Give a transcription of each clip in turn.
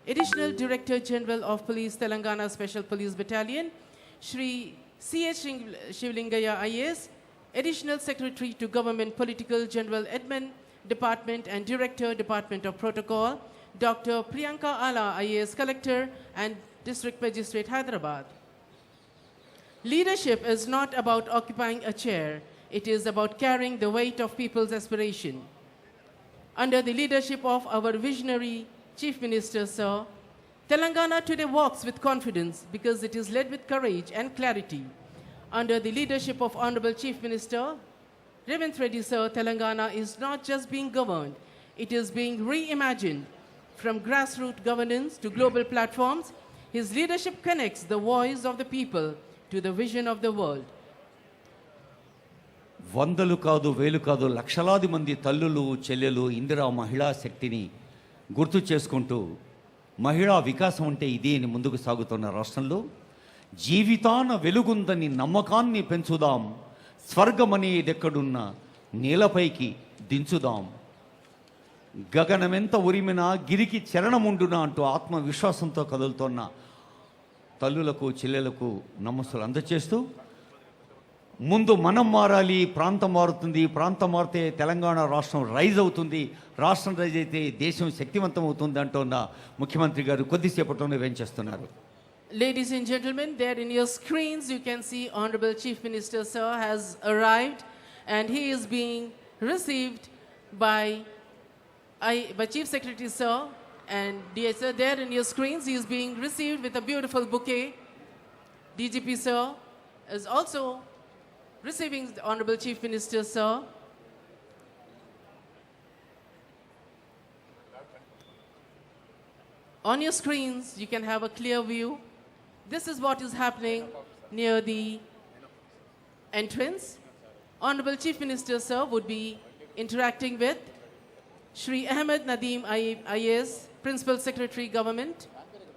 Additional Director General of Police, Telangana Special Police Battalion, Shri C.H. Shivlingaya IAS, Additional Secretary to Government Political General Admin Department and Director, Department of Protocol, Dr. Priyanka Ala, IAS Collector and District Magistrate, Hyderabad. Leadership is not about occupying a chair. It is about carrying the weight of people's aspiration. Under the leadership of our visionary Chief Minister, Sir, Telangana today walks with confidence because it is led with courage and clarity. Under the leadership of Honorable Chief Minister Revanth Reddy, Sir, Telangana is not just being governed, it is being reimagined. From grassroots governance to global platforms, his leadership connects the voice of the people to the vision of the world. వందలు కాదు వేలు కాదు లక్షలాది మంది తల్లులు చెల్లెలు ఇందిరా మహిళా శక్తిని గుర్తు చేసుకుంటూ మహిళా వికాసం అంటే ఇది అని ముందుకు సాగుతున్న రాష్ట్రంలో జీవితాన వెలుగుందని నమ్మకాన్ని పెంచుదాం, స్వర్గమనేదెక్కడున్న నేలపైకి దించుదాం, గగనమెంత ఉరిమినా గిరికి చరణముండునా అంటూ ఆత్మవిశ్వాసంతో కదులుతున్న తల్లులకు చెల్లెలకు నమస్సులు అందజేస్తూ ముందు మనం మారాలి, ప్రాంతం మారుతుంది, ప్రాంతం మారితే తెలంగాణ రాష్ట్రం రైజ్ అవుతుంది, రాష్ట్రం రైజ్ అయితే దేశం శక్తివంతం అవుతుంది అంటున్న ముఖ్యమంత్రి గారు కొద్దిసేపట్లోనే వేంచేస్తున్నారు. Ladies and gentlemen, there in your screens you can see Honorable Chief Minister, Sir, has arrived and he is being received by Chief Secretary, Sir, and dear Sir, there in your screens he is being received with a beautiful bouquet. DGP, Sir, is also receiving the Honorable Chief Minister, Sir. On your screens, you can have a clear view. This is what is happening near the entrance. Honorable Chief Minister, Sir, would be interacting with Shri Ahmed Nadeem IAS, Principal Secretary, Government,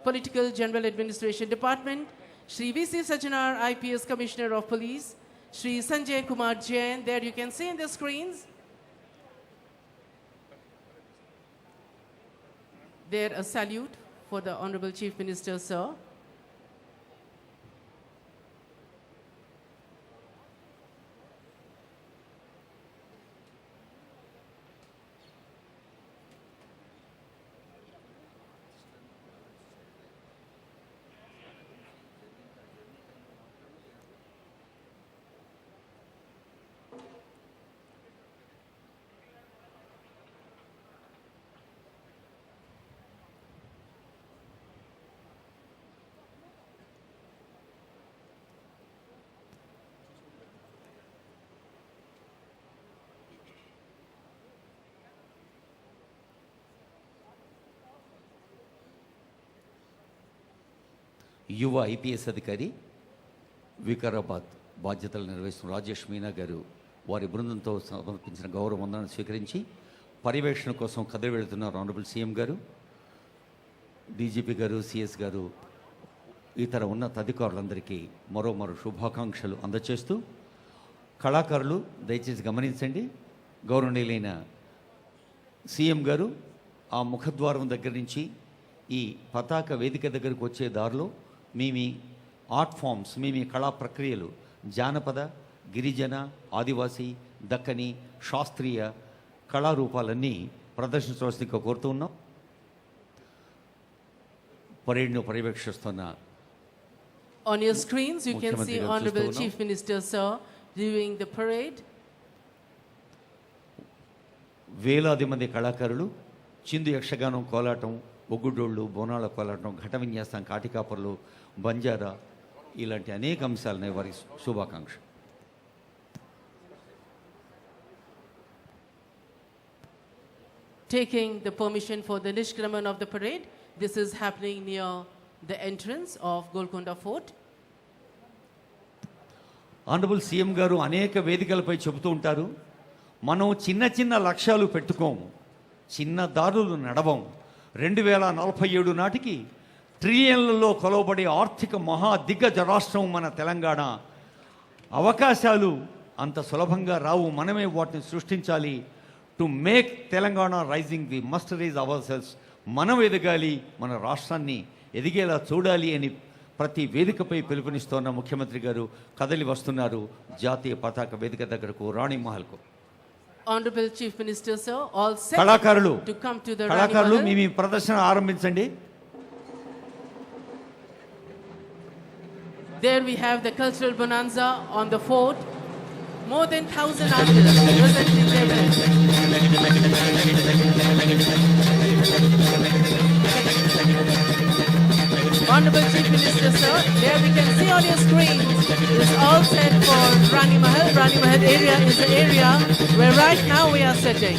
Political General Administration Department, Shri V.C. Sajanar, IPS Commissioner of Police, Shri Sanjay Kumar Jain, there you can see in the screens. There a salute for the Honorable Chief Minister, Sir. యువ IPS అధికారి వికారాబాద్ బాధ్యతలు నిర్వహిస్తున్న రాజేష్ మీనా గారు వారి బృందంతో సమర్పించిన గౌరవ వందనాన్ని స్వీకరించి పర్యవేక్షణ కోసం కదిలి వెళుతున్నారు. ఆనరబుల్ సీఎం గారు, డీజీపీ గారు, సిఎస్ గారు, ఇతర ఉన్నత అధికారులందరికీ మరో శుభాకాంక్షలు అందజేస్తూ కళాకారులు దయచేసి గమనించండి. గౌరవనీయులైన సీఎం గారు ఆ ముఖద్వారం దగ్గర నుంచి ఈ పతాక వేదిక దగ్గరకు వచ్చే దారిలో మీ ఆర్ట్ ఫామ్స్, మీ కళా ప్రక్రియలు, జానపద, గిరిజన, ఆదివాసీ, దక్కని, శాస్త్రీయ కళారూపాలన్నీ ప్రదర్శించవలసిందిగా కోరుతూ ఉన్నాం. పరేడ్ను పర్యవేక్షిస్తున్న On your screens you can see Honorable Chief Minister, Sir, viewing the parade. వేలాది మంది కళాకారులు చిందు యక్షగానం, కోలాటం, ఒగ్గుడోళ్ళు, బోనాల కోలాటం, ఘట విన్యాసం, కాటికాపర్లు, బంజారా ఇలాంటి అనేక అంశాలనే వారి శుభాకాంక్ష. Taking the permission for the Nishkraman of the parade, this is happening near the entrance of Golconda Fort. Honourable CM గారు అనేక వేదికలపై చెబుతూ ఉంటారు, మనం చిన్న చిన్న లక్ష్యాలు పెట్టుకోము, చిన్న దారులు నడవం, 2047 నాటికి ట్రిలియన్లలో కొలవబడే ఆర్థిక మహా దిగ్గజ రాష్ట్రం మన తెలంగాణ. అవకాశాలు అంత సులభంగా రావు, మనమే వాటిని సృష్టించాలి. To make Telangana rising we must rise ourselves. మనం ఎదగాలి, మన రాష్ట్రాన్ని ఎదిగేలా చూడాలి అని ప్రతి వేదికపై పిలుపునిస్తోన్న ముఖ్యమంత్రి గారు కదలి వస్తున్నారు జాతీయ పతాక వేదిక దగ్గరకు, రాణి మహల్కు. Honorable Chief Minister, sir, all set కళాకారులు to come to the Rani కళాకారులు Mahal. మీ ప్రదర్శన ఆరంభించండి. There we have the cultural bonanza on the fort. More than 1,000 artists presenting their work. Honorable Chief Minister, sir, there we can see on your screen is all set for Rani Mahal. Rani Mahal area is the area where right now we are sitting.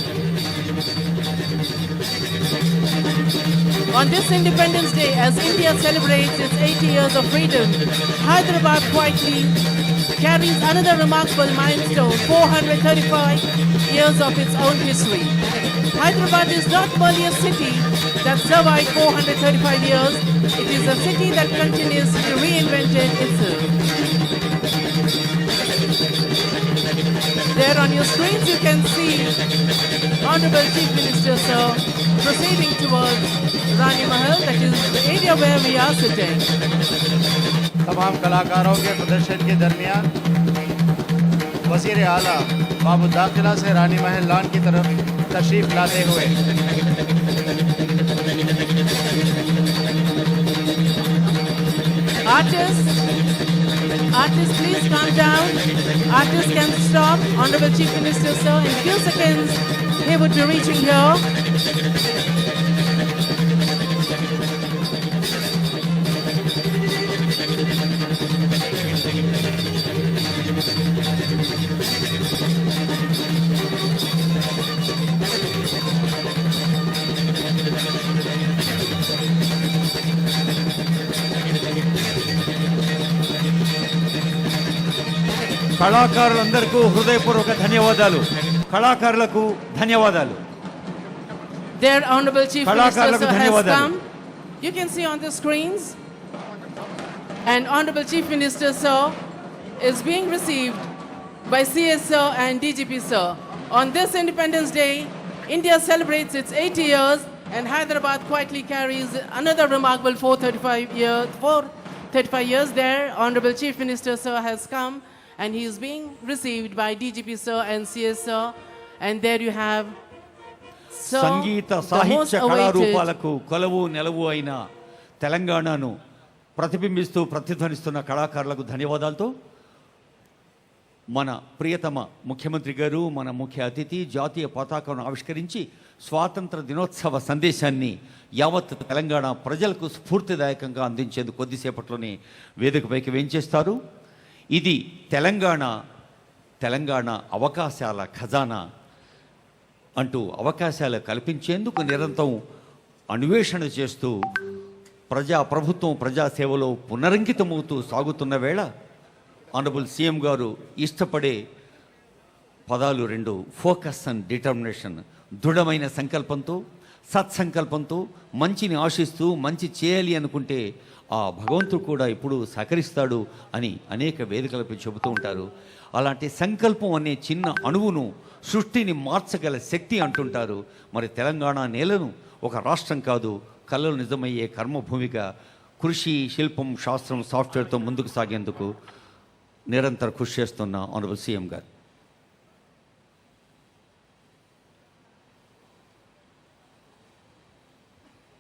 On this Independence Day, as India celebrates its 80 years of freedom, Hyderabad quietly carries another remarkable milestone, 435 years of its own history. Hyderabad is not merely a city that survived 435 years, it is a city that continues to reinvent itself. There on your screens you can see Honorable Chief Minister, sir, proceeding towards Rani Mahal, that is the area where we are sitting. तमाम कलाकारों के प्रदर्शन के दरमियान वज़ीर आला बाबू दाखिला से रानी महल लॉन की तरफ तशरीफ लाते हुए Artists, please calm down. Artists can stop. Honorable Chief Minister, sir, in few seconds he would be reaching here. కళాకారులందరికీ హృదయపూర్వక ధన్యవాదాలు. కళాకారులకు ధన్యవాదాలు. Their Honorable Chief Minister, కళాకారులకు sir, has ధన్యవాదాలు. come. You can see on the screens. And Honorable Chief Minister, sir, is being received by CS sir and DGP sir. On this Independence Day, India celebrates its 80 years and Hyderabad quietly carries another remarkable 435 years there. Honorable Chief Minister, sir, has come and he is being received by DGP sir and CS sir. And there you have, sir, Sangeetha the most సాహిత్య awaited కళారూపాలకు కొలవు నెలవు అయిన తెలంగాణను ప్రతిబింబిస్తూ ప్రతిధ్వనిస్తున్న కళాకారులకు ధన్యవాదాలతో మన ప్రియతమ ముఖ్యమంత్రి గారు, మన ముఖ్య అతిథి జాతీయ పతాకను ఆవిష్కరించి స్వాతంత్ర దినోత్సవ సందేశాన్ని యావత్ తెలంగాణ ప్రజలకు స్ఫూర్తిదాయకంగా అందించేందుకు కొద్దిసేపట్లోనే వేదికపైకి వేంచేస్తారు. ఇది తెలంగాణ అవకాశాల ఖజానా అంటూ అవకాశాలు కల్పించేందుకు నిరంతరం అన్వేషణ చేస్తూ ప్రభుత్వం ప్రజాసేవలో పునరంకితమవుతూ సాగుతున్న వేళ ఆనరబుల్ సీఎం గారు ఇష్టపడే పదాలు రెండు: ఫోకస్ అండ్ డిటర్మినేషన్. దృఢమైన సంకల్పంతో, సత్సంకల్పంతో, మంచిని ఆశిస్తూ మంచి చేయాలి అనుకుంటే ఆ భగవంతుడు కూడా ఎప్పుడూ సహకరిస్తాడు అని అనేక వేదికలపై చెబుతూ ఉంటారు. అలాంటి సంకల్పం అనే చిన్న అణువును సృష్టిని మార్చగల శక్తి అంటుంటారు. మరి తెలంగాణ నేలను ఒక రాష్ట్రం కాదు, కళలు నిజమయ్యే కర్మభూమిగా కృషి, శిల్పం, శాస్త్రం, సాఫ్ట్వేర్తో ముందుకు సాగేందుకు నిరంతరం కృషి చేస్తున్న ఆనరబుల్ సీఎం గారు.